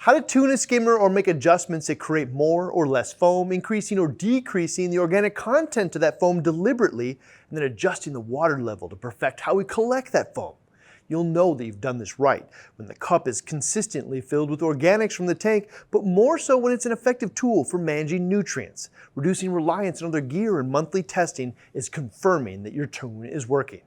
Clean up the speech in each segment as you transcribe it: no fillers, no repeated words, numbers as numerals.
How to tune a skimmer or make adjustments that create more or less foam, increasing or decreasing the organic content of that foam deliberately, and then adjusting the water level to perfect how we collect that foam. You'll know that you've done this right when the cup is consistently filled with organics from the tank, but more so when it's an effective tool for managing nutrients. Reducing reliance on other gear and monthly testing is confirming that your tune is working.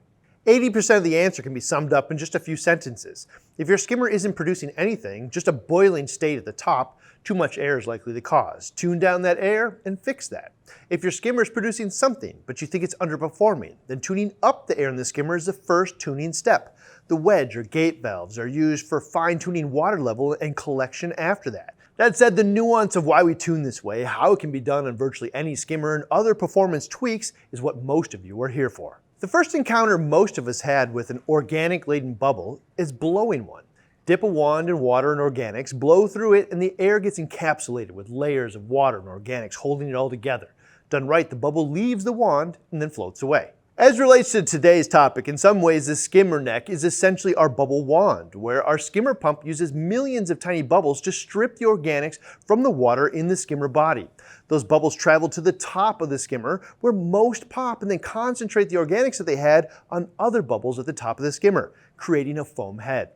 80% of the answer can be summed up in just a few sentences. If your skimmer isn't producing anything, just a boiling state at the top, too much air is likely the cause. Tune down that air and fix that. If your skimmer is producing something, but you think it's underperforming, then tuning up the air in the skimmer is the first tuning step. The wedge or gate valves are used for fine-tuning water level and collection after that. That said, the nuance of why we tune this way, how it can be done on virtually any skimmer, and other performance tweaks is what most of you are here for. The first encounter most of us had with an organic-laden bubble is blowing one. Dip a wand in water and organics, blow through it, and the air gets encapsulated with layers of water and organics holding it all together. Done right, the bubble leaves the wand and then floats away. As relates to today's topic, in some ways the skimmer neck is essentially our bubble wand, where our skimmer pump uses millions of tiny bubbles to strip the organics from the water in the skimmer body. Those bubbles travel to the top of the skimmer, where most pop and then concentrate the organics that they had on other bubbles at the top of the skimmer, creating a foam head.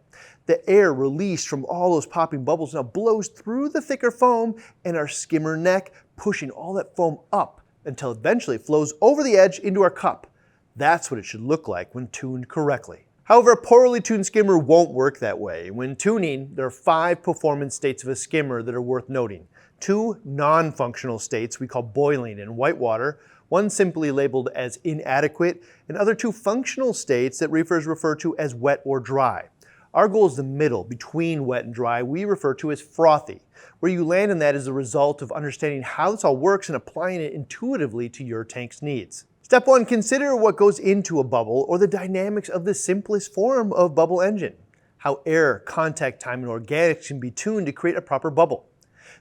The air released from all those popping bubbles now blows through the thicker foam and our skimmer neck, pushing all that foam up until eventually it flows over the edge into our cup. That's what it should look like when tuned correctly. However, a poorly tuned skimmer won't work that way. When tuning, there are 5 performance states of a skimmer that are worth noting. 2 non-functional states we call boiling and whitewater, one simply labeled as inadequate, and other 2 functional states that reefers refer to as wet or dry. Our goal is the middle, between wet and dry, we refer to as frothy. Where you land in that is the result of understanding how this all works and applying it intuitively to your tank's needs. Step 1, consider what goes into a bubble or the dynamics of the simplest form of bubble engine. How air, contact time, and organics can be tuned to create a proper bubble.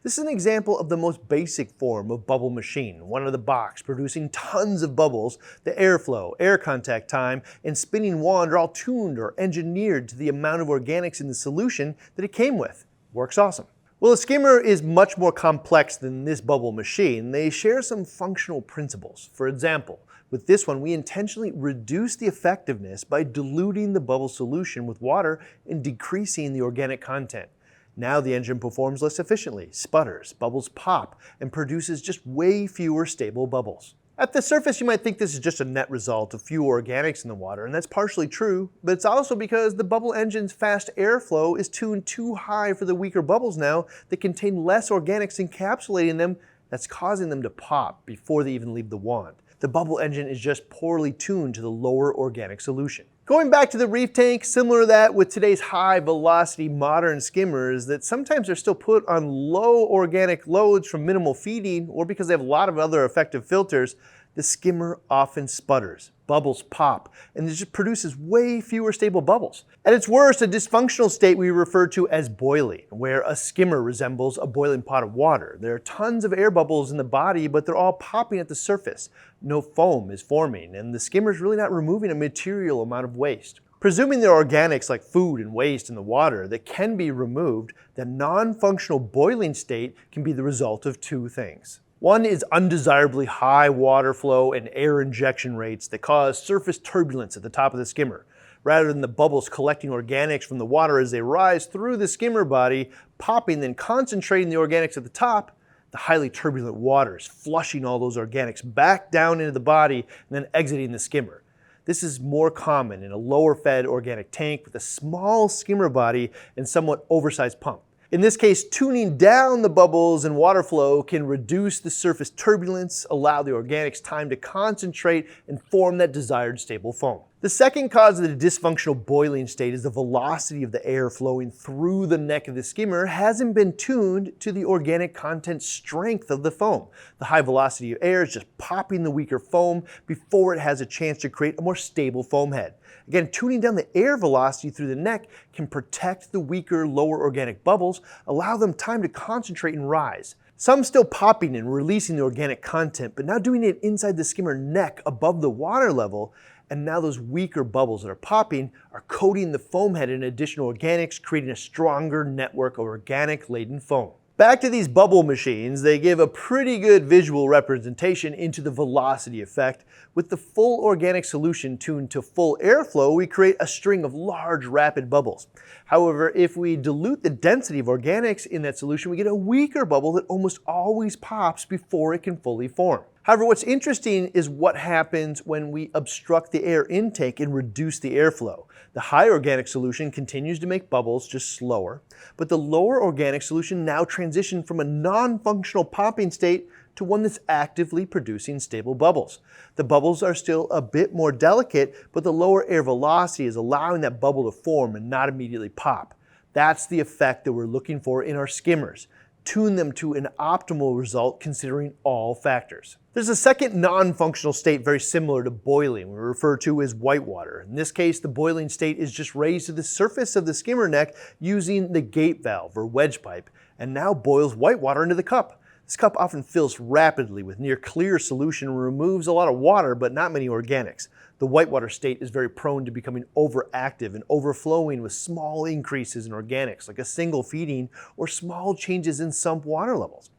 This is an example of the most basic form of bubble machine, one of the box producing tons of bubbles. The airflow, air contact time, and spinning wand are all tuned or engineered to the amount of organics in the solution that it came with. Works awesome. Well, a skimmer is much more complex than this bubble machine. They share some functional principles. For example, with this one, we intentionally reduce the effectiveness by diluting the bubble solution with water and decreasing the organic content. Now the engine performs less efficiently, sputters, bubbles pop, and produces just way fewer stable bubbles. At the surface, you might think this is just a net result of fewer organics in the water, and that's partially true, but it's also because the bubble engine's fast airflow is tuned too high for the weaker bubbles now that contain less organics encapsulating them, that's causing them to pop before they even leave the wand. The bubble engine is just poorly tuned to the lower organic solution. Going back to the reef tank, similar to that with today's high velocity modern skimmers that sometimes are still put on low organic loads from minimal feeding or because they have a lot of other effective filters, the skimmer often sputters, bubbles pop, and it just produces way fewer stable bubbles. At its worst, a dysfunctional state we refer to as boiling, where a skimmer resembles a boiling pot of water. There are tons of air bubbles in the body, but they're all popping at the surface. No foam is forming, and the skimmer's really not removing a material amount of waste. Presuming there are organics like food and waste in the water that can be removed, the non-functional boiling state can be the result of 2 things. One is undesirably high water flow and air injection rates that cause surface turbulence at the top of the skimmer. Rather than the bubbles collecting organics from the water as they rise through the skimmer body, popping then concentrating the organics at the top, the highly turbulent water is flushing all those organics back down into the body and then exiting the skimmer. This is more common in a lower fed organic tank with a small skimmer body and somewhat oversized pump. In this case, tuning down the bubbles and water flow can reduce the surface turbulence, allow the organics time to concentrate and form that desired stable foam. The second cause of the dysfunctional boiling state is the velocity of the air flowing through the neck of the skimmer hasn't been tuned to the organic content strength of the foam. The high velocity of air is just popping the weaker foam before it has a chance to create a more stable foam head. Again, tuning down the air velocity through the neck can protect the weaker, lower organic bubbles, allow them time to concentrate and rise. Some still popping and releasing the organic content, but now doing it inside the skimmer neck above the water level, and now those weaker bubbles that are popping are coating the foam head in additional organics, creating a stronger network of organic-laden foam. Back to these bubble machines, they give a pretty good visual representation into the velocity effect. With the full organic solution tuned to full airflow, we create a string of large rapid bubbles. However, if we dilute the density of organics in that solution, we get a weaker bubble that almost always pops before it can fully form. However, what's interesting is what happens when we obstruct the air intake and reduce the airflow. The high organic solution continues to make bubbles, just slower, but the lower organic solution now transitions from a non-functional popping state to one that's actively producing stable bubbles. The bubbles are still a bit more delicate, but the lower air velocity is allowing that bubble to form and not immediately pop. That's the effect that we're looking for in our skimmers. Tune them to an optimal result considering all factors. There's a second non-functional state very similar to boiling, we refer to as whitewater. In this case, the boiling state is just raised to the surface of the skimmer neck using the gate valve or wedge pipe, and now boils whitewater into the cup. This cup often fills rapidly with near clear solution and removes a lot of water but not many organics. The whitewater state is very prone to becoming overactive and overflowing with small increases in organics like a single feeding or small changes in sump water levels.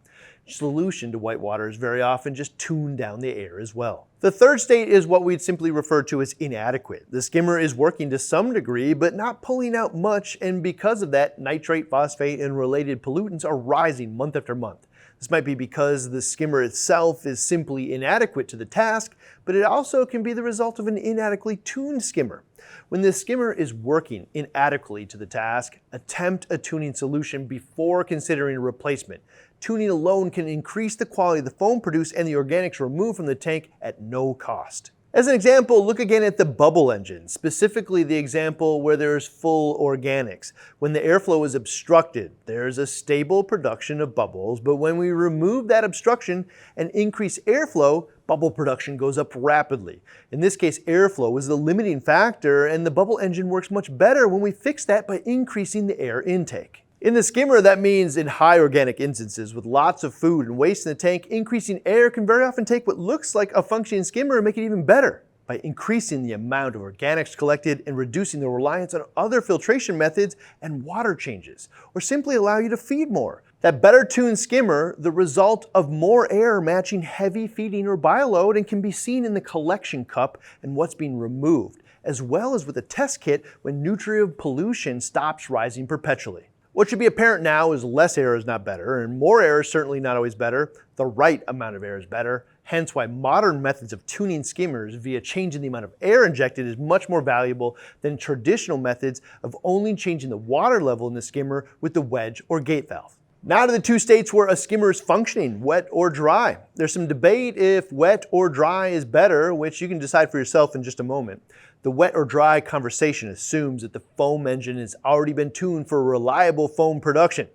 Solution to whitewater is very often just tuned down the air as well. The third state is what we'd simply refer to as inadequate. The skimmer is working to some degree but not pulling out much, and because of that, nitrate, phosphate, and related pollutants are rising month after month. This might be because the skimmer itself is simply inadequate to the task, but it also can be the result of an inadequately tuned skimmer. When the skimmer is working inadequately to the task, attempt a tuning solution before considering a replacement. Tuning alone can increase the quality of the foam produced and the organics removed from the tank at no cost. As an example, look again at the bubble engine, specifically the example where there's full organics. When the airflow is obstructed, there's a stable production of bubbles, but when we remove that obstruction and increase airflow, bubble production goes up rapidly. In this case, airflow is the limiting factor, and the bubble engine works much better when we fix that by increasing the air intake. In the skimmer, that means in high organic instances with lots of food and waste in the tank, increasing air can very often take what looks like a functioning skimmer and make it even better. By increasing the amount of organics collected and reducing the reliance on other filtration methods and water changes, or simply allow you to feed more. That better tuned skimmer, the result of more air matching heavy feeding or bioload, and can be seen in the collection cup and what's being removed, as well as with the test kit when nutrient pollution stops rising perpetually. What should be apparent now is less air is not better, and more air is certainly not always better. The right amount of air is better, hence why modern methods of tuning skimmers via changing the amount of air injected is much more valuable than traditional methods of only changing the water level in the skimmer with the wedge or gate valve. Now to the two states where a skimmer is functioning, wet or dry. There's some debate if wet or dry is better, which you can decide for yourself in just a moment. The wet or dry conversation assumes that the foam engine has already been tuned for reliable foam production.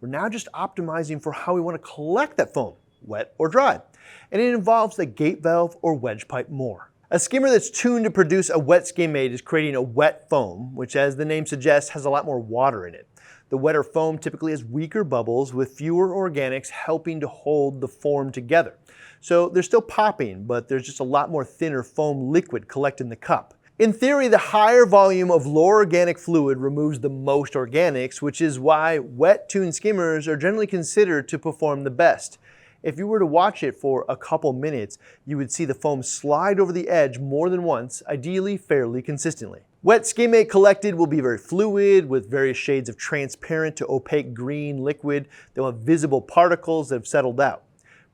We're now just optimizing for how we want to collect that foam, wet or dry. And it involves the gate valve or wedge pipe more. A skimmer that's tuned to produce a wet skimmate is creating a wet foam, which as the name suggests has a lot more water in it. The wetter foam typically has weaker bubbles with fewer organics helping to hold the form together. So they're still popping, but there's just a lot more thinner foam liquid collected in the cup. In theory, the higher volume of low organic fluid removes the most organics, which is why wet-tuned skimmers are generally considered to perform the best. If you were to watch it for a couple minutes, you would see the foam slide over the edge more than once, ideally fairly consistently. Wet skimmate collected will be very fluid with various shades of transparent to opaque green liquid. They'll have visible particles that have settled out.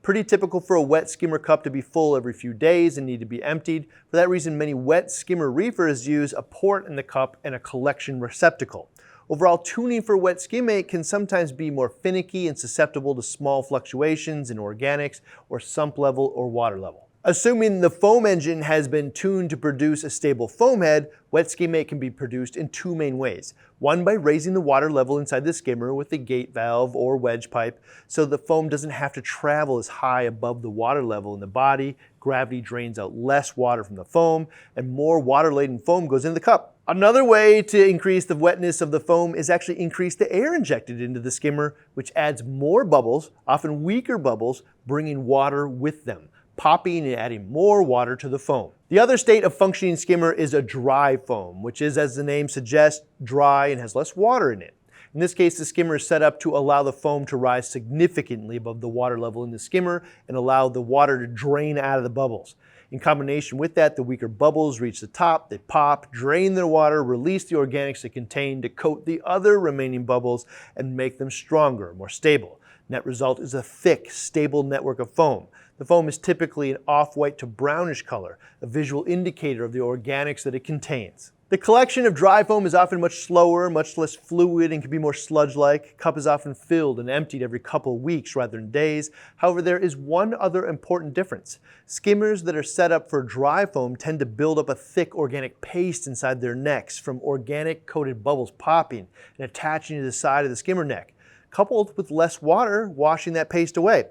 Pretty typical for a wet skimmer cup to be full every few days and need to be emptied. For that reason, many wet skimmer reefers use a port in the cup and a collection receptacle. Overall, tuning for wet skimmate can sometimes be more finicky and susceptible to small fluctuations in organics or sump level or water level. Assuming the foam engine has been tuned to produce a stable foam head, wet skimmate can be produced in two main ways. One, by raising the water level inside the skimmer with the gate valve or wedge pipe so the foam doesn't have to travel as high above the water level in the body. Gravity drains out less water from the foam and more water-laden foam goes into the cup. Another way to increase the wetness of the foam is actually increase the air injected into the skimmer, which adds more bubbles, often weaker bubbles, bringing water with them. popping and adding more water to the foam. The other state of functioning skimmer is a dry foam, which is, as the name suggests, dry and has less water in it. In this case, the skimmer is set up to allow the foam to rise significantly above the water level in the skimmer and allow the water to drain out of the bubbles. In combination with that, the weaker bubbles reach the top, they pop, drain their water, release the organics they contain to coat the other remaining bubbles and make them stronger, more stable. Net result is a thick, stable network of foam. The foam is typically an off-white to brownish color, a visual indicator of the organics that it contains. The collection of dry foam is often much slower, much less fluid, and can be more sludge-like. Cup is often filled and emptied every couple of weeks rather than days. However, there is one other important difference. Skimmers that are set up for dry foam tend to build up a thick organic paste inside their necks from organic coated bubbles popping and attaching to the side of the skimmer neck, coupled with less water washing that paste away.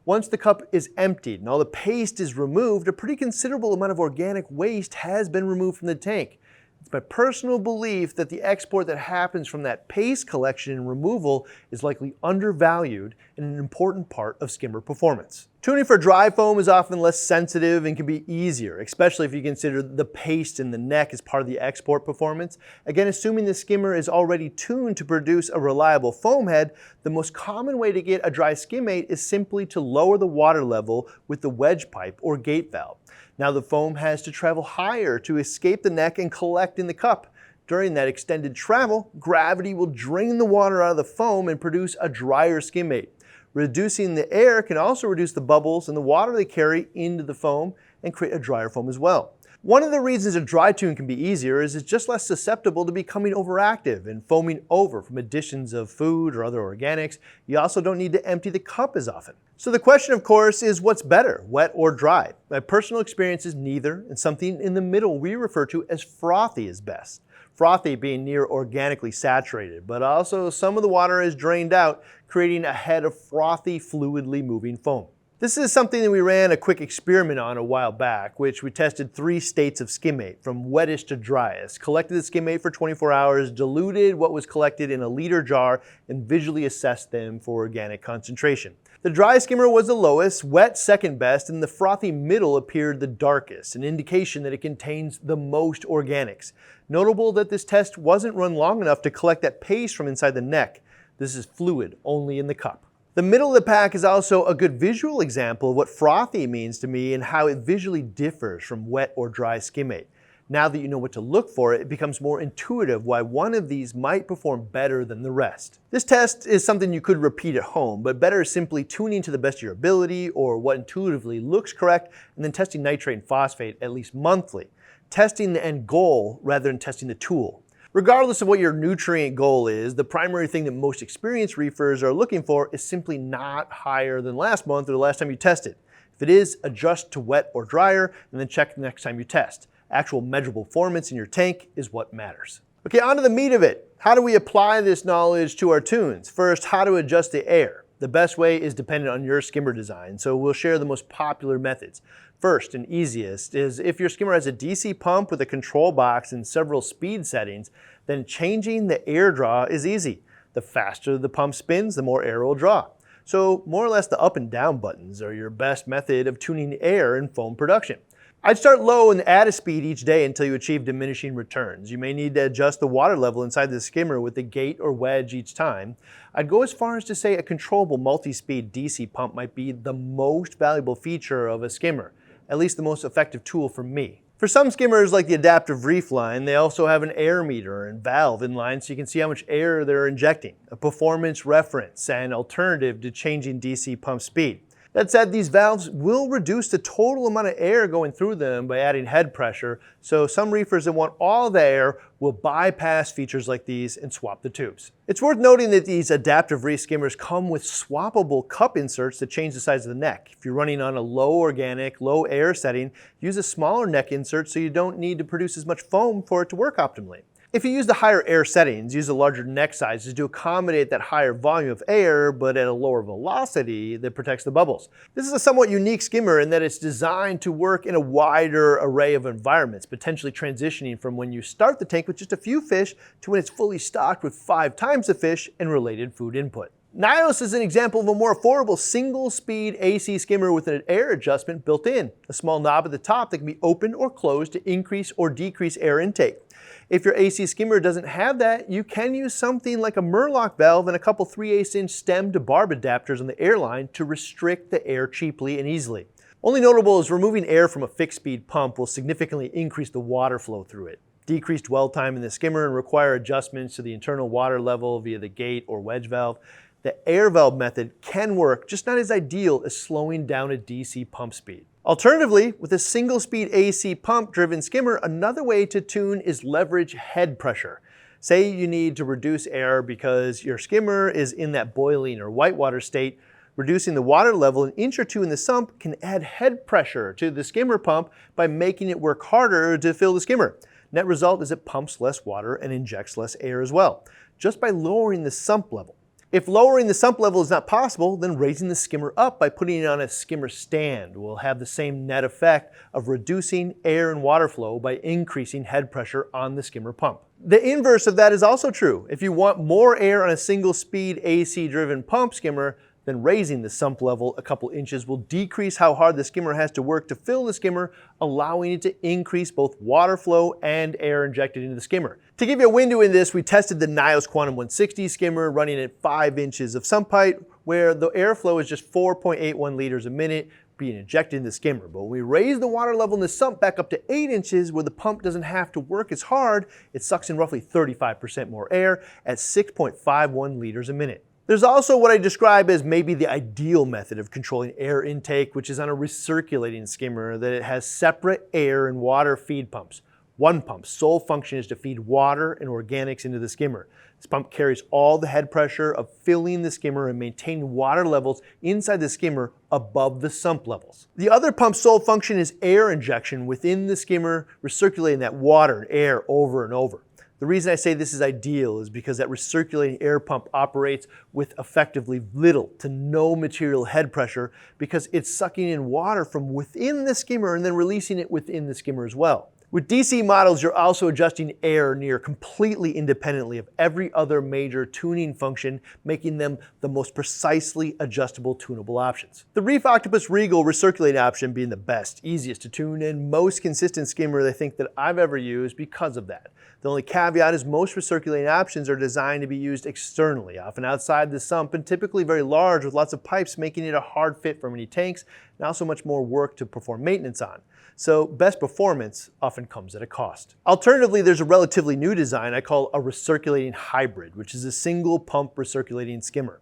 Once the cup is emptied and all the paste is removed, a pretty considerable amount of organic waste has been removed from the tank. It's my personal belief that the export that happens from that paste collection and removal is likely undervalued and an important part of skimmer performance. Tuning for dry foam is often less sensitive and can be easier, especially if you consider the paste in the neck as part of the export performance. Again, assuming the skimmer is already tuned to produce a reliable foam head, the most common way to get a dry skimmate is simply to lower the water level with the wedge pipe or gate valve. Now the foam has to travel higher to escape the neck and collect in the cup. During that extended travel, gravity will drain the water out of the foam and produce a drier skimmate. Reducing the air can also reduce the bubbles and the water they carry into the foam and create a drier foam as well. One of the reasons a dry tune can be easier is it's just less susceptible to becoming overactive and foaming over from additions of food or other organics. You also don't need to empty the cup as often. So the question, of course, is what's better, wet or dry? My personal experience is neither, and something in the middle we refer to as frothy is best. Frothy being near organically saturated, but also some of the water is drained out, creating a head of frothy, fluidly moving foam. This is something that we ran a quick experiment on a while back, which we tested 3 states of skimmate, from wettest to driest, collected the skimmate for 24 hours, diluted what was collected in a liter jar, and visually assessed them for organic concentration. The dry skimmer was the lowest, wet second best, and the frothy middle appeared the darkest, an indication that it contains the most organics. Notable that this test wasn't run long enough to collect that paste from inside the neck. This is fluid only in the cup. The middle of the pack is also a good visual example of what frothy means to me and how it visually differs from wet or dry skimmate. Now that you know what to look for, it becomes more intuitive why one of these might perform better than the rest. This test is something you could repeat at home, but better is simply tuning to the best of your ability or what intuitively looks correct, and then testing nitrate and phosphate at least monthly. Testing the end goal rather than testing the tool. Regardless of what your nutrient goal is, the primary thing that most experienced reefers are looking for is simply not higher than last month or the last time you tested. If it is, adjust to wet or drier, and then check the next time you test. Actual measurable performance in your tank is what matters. Okay, on to the meat of it. How do we apply this knowledge to our tunes? First, how to adjust the air. The best way is dependent on your skimmer design, so we'll share the most popular methods. First and easiest is if your skimmer has a DC pump with a control box and several speed settings, then changing the air draw is easy. The faster the pump spins, the more air will draw. So more or less the up and down buttons are your best method of tuning air in foam production. I'd start low and add a speed each day until you achieve diminishing returns. You may need to adjust the water level inside the skimmer with the gate or wedge each time. I'd go as far as to say a controllable multi-speed DC pump might be the most valuable feature of a skimmer, at least the most effective tool for me. For some skimmers like the adaptive Reef line, they also have an air meter and valve in line so you can see how much air they're injecting, a performance reference and alternative to changing DC pump speed. That said, these valves will reduce the total amount of air going through them by adding head pressure, so some reefers that want all the air will bypass features like these and swap the tubes. It's worth noting that these adaptive Reef skimmers come with swappable cup inserts that change the size of the neck. If you're running on a low organic, low air setting, use a smaller neck insert so you don't need to produce as much foam for it to work optimally. If you use the higher air settings, use a larger neck sizes to accommodate that higher volume of air, but at a lower velocity that protects the bubbles. This is a somewhat unique skimmer in that it's designed to work in a wider array of environments, potentially transitioning from when you start the tank with just a few fish to when it's fully stocked with 5 times the fish and related food input. Nios is an example of a more affordable single-speed AC skimmer with an air adjustment built in, a small knob at the top that can be opened or closed to increase or decrease air intake. If your AC skimmer doesn't have that, you can use something like a Murlock valve and a couple 3/8" stem to barb adapters on the airline to restrict the air cheaply and easily. Only notable is removing air from a fixed-speed pump will significantly increase the water flow through it, decrease dwell time in the skimmer, and require adjustments to the internal water level via the gate or wedge valve. The air valve method can work, just not as ideal as slowing down a DC pump speed. Alternatively, with a single-speed AC pump-driven skimmer, another way to tune is leverage head pressure. Say you need to reduce air because your skimmer is in that boiling or whitewater state. Reducing the water level an inch or two in the sump can add head pressure to the skimmer pump by making it work harder to fill the skimmer. Net result is it pumps less water and injects less air as well, just by lowering the sump level. If lowering the sump level is not possible, then raising the skimmer up by putting it on a skimmer stand will have the same net effect of reducing air and water flow by increasing head pressure on the skimmer pump. The inverse of that is also true. If you want more air on a single-speed AC-driven pump skimmer, then raising the sump level a couple inches will decrease how hard the skimmer has to work to fill the skimmer, allowing it to increase both water flow and air injected into the skimmer. To give you a window in this, we tested the Nios Quantum 160 skimmer running at 5 inches of sump height, where the airflow is just 4.81 liters a minute being injected in the skimmer. But when we raise the water level in the sump back up to 8 inches, where the pump doesn't have to work as hard, it sucks in roughly 35% more air at 6.51 liters a minute. There's also what I describe as maybe the ideal method of controlling air intake, which is on a recirculating skimmer that it has separate air and water feed pumps. One pump's sole function is to feed water and organics into the skimmer. This pump carries all the head pressure of filling the skimmer and maintaining water levels inside the skimmer above the sump levels. The other pump's sole function is air injection within the skimmer, recirculating that water and air over and over. The reason I say this is ideal is because that recirculating air pump operates with effectively little to no material head pressure because it's sucking in water from within the skimmer and then releasing it within the skimmer as well. With DC models, you're also adjusting air near completely independently of every other major tuning function, making them the most precisely adjustable tunable options. The Reef Octopus Regal recirculating option being the best, easiest to tune, and most consistent skimmer I think that I've ever used because of that. The only caveat is most recirculating options are designed to be used externally, often outside the sump, and typically very large with lots of pipes, making it a hard fit for many tanks, and also much more work to perform maintenance on. So best performance often comes at a cost. Alternatively, there's a relatively new design I call a recirculating hybrid, which is a single pump recirculating skimmer.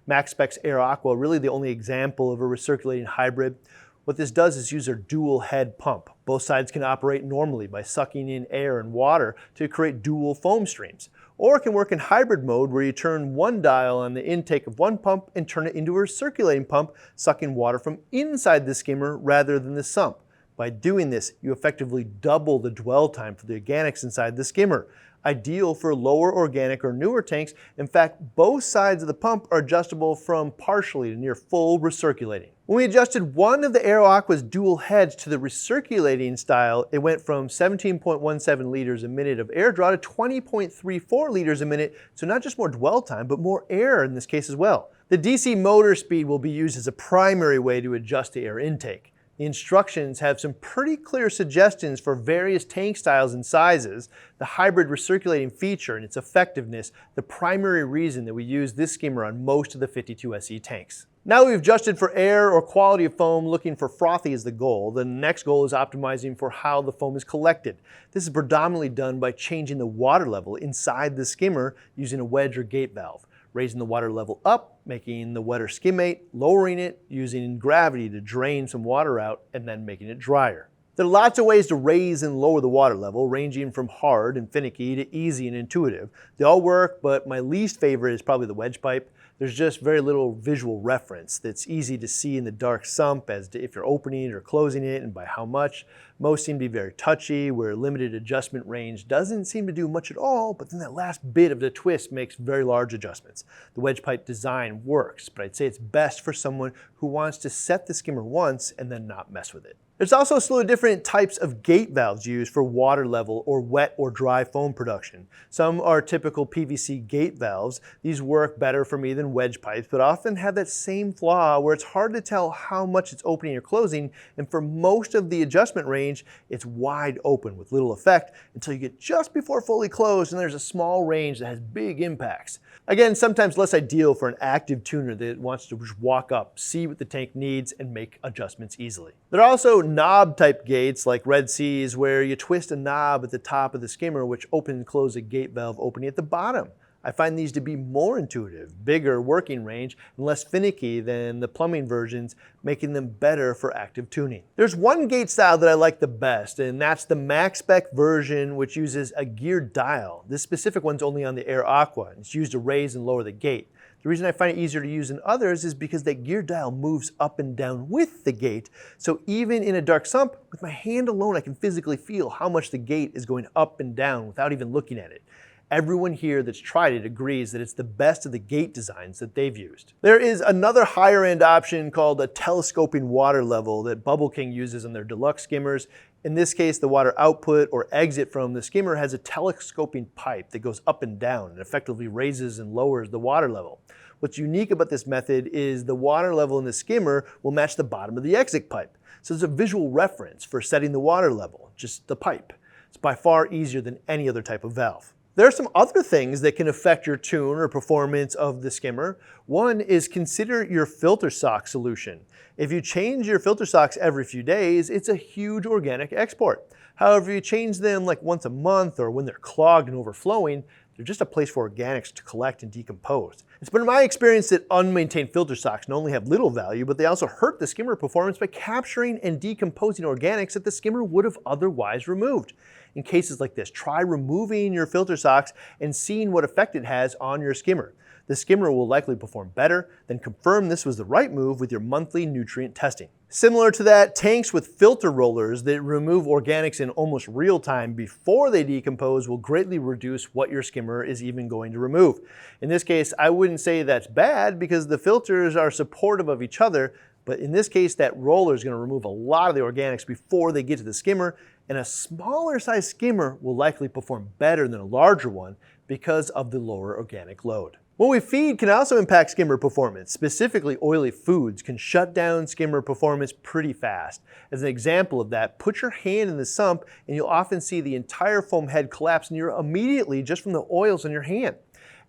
MaxSpec's Air Aqua really the only example of a recirculating hybrid. What this does is use a dual head pump. Both sides can operate normally by sucking in air and water to create dual foam streams. Or it can work in hybrid mode where you turn one dial on the intake of one pump and turn it into a recirculating pump, sucking water from inside the skimmer rather than the sump. By doing this, you effectively double the dwell time for the organics inside the skimmer. Ideal for lower organic or newer tanks. In fact, both sides of the pump are adjustable from partially to near full recirculating. When we adjusted one of the Air Aqua's dual heads to the recirculating style, it went from 17.17 liters a minute of air draw to 20.34 liters a minute, so not just more dwell time, but more air in this case as well. The DC motor speed will be used as a primary way to adjust the air intake. The instructions have some pretty clear suggestions for various tank styles and sizes. The hybrid recirculating feature and its effectiveness, the primary reason that we use this skimmer on most of the 52 SE tanks. Now we've adjusted for air or quality of foam, looking for frothy as the goal. The next goal is optimizing for how the foam is collected. This is predominantly done by changing the water level inside the skimmer using a wedge or gate valve. Raising the water level up, making the wetter skimmate, lowering it, using gravity to drain some water out, and then making it drier. There are lots of ways to raise and lower the water level, ranging from hard and finicky to easy and intuitive. They all work, but my least favorite is probably the wedge pipe. There's just very little visual reference that's easy to see in the dark sump as to if you're opening it or closing it and by how much. Most seem to be very touchy, where limited adjustment range doesn't seem to do much at all, but then that last bit of the twist makes very large adjustments. The wedge pipe design works, but I'd say it's best for someone who wants to set the skimmer once and then not mess with it. There's also a slew of different types of gate valves used for water level or wet or dry foam production. Some are typical PVC gate valves. These work better for me than wedge pipes, but often have that same flaw where it's hard to tell how much it's opening or closing, and for most of the adjustment range, it's wide open with little effect until you get just before fully closed, and there's a small range that has big impacts. Again, sometimes less ideal for an active tuner that wants to just walk up, see what the tank needs, and make adjustments easily. There are also knob type gates like Red Seas where you twist a knob at the top of the skimmer which open and close a gate valve opening at the bottom. I find these to be more intuitive, bigger working range, and less finicky than the plumbing versions, making them better for active tuning. There's one gate style that I like the best, and that's the max spec version which uses a geared dial. This specific one's only on the Air Aqua, and it's used to raise and lower the gate. The reason I find it easier to use than others is because that gear dial moves up and down with the gate, so even in a dark sump, with my hand alone I can physically feel how much the gate is going up and down without even looking at it. Everyone here that's tried it agrees that it's the best of the gate designs that they've used. There is another higher end option called a telescoping water level that Bubble King uses in their deluxe skimmers. In this case, the water output or exit from the skimmer has a telescoping pipe that goes up and down and effectively raises and lowers the water level. What's unique about this method is the water level in the skimmer will match the bottom of the exit pipe. So there's a visual reference for setting the water level, just the pipe. It's by far easier than any other type of valve. There are some other things that can affect your tune or performance of the skimmer. One is consider your filter sock solution. If you change your filter socks every few days, it's a huge organic export. However, if you change them like once a month or when they're clogged and overflowing, they're just a place for organics to collect and decompose. It's been my experience that unmaintained filter socks not only have little value, but they also hurt the skimmer performance by capturing and decomposing organics that the skimmer would have otherwise removed. In cases like this, try removing your filter socks and seeing what effect it has on your skimmer. The skimmer will likely perform better, then confirm this was the right move with your monthly nutrient testing. Similar to that, tanks with filter rollers that remove organics in almost real time before they decompose will greatly reduce what your skimmer is even going to remove. In this case, I wouldn't say that's bad because the filters are supportive of each other, but in this case, that roller is going to remove a lot of the organics before they get to the skimmer, and a smaller size skimmer will likely perform better than a larger one because of the lower organic load. What we feed can also impact skimmer performance. Specifically, oily foods can shut down skimmer performance pretty fast. As an example of that, put your hand in the sump and you'll often see the entire foam head collapse near immediately just from the oils on your hand.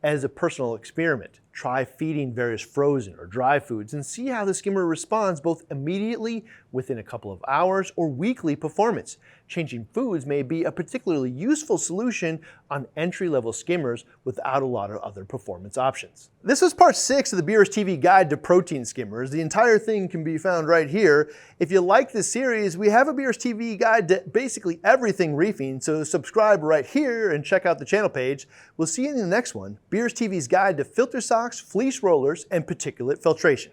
As a personal experiment, try feeding various frozen or dry foods and see how the skimmer responds both immediately within a couple of hours or weekly performance. Changing foods may be a particularly useful solution on entry-level skimmers without a lot of other performance options. This was part 6 of the Brstv guide to protein skimmers. The entire thing can be found right here. If you like this series, we have a Brstv guide to basically everything reefing, so subscribe right here and check out the channel page. We'll see you in the next one, Brstev's guide to filter socks, fleece rollers, and particulate filtration.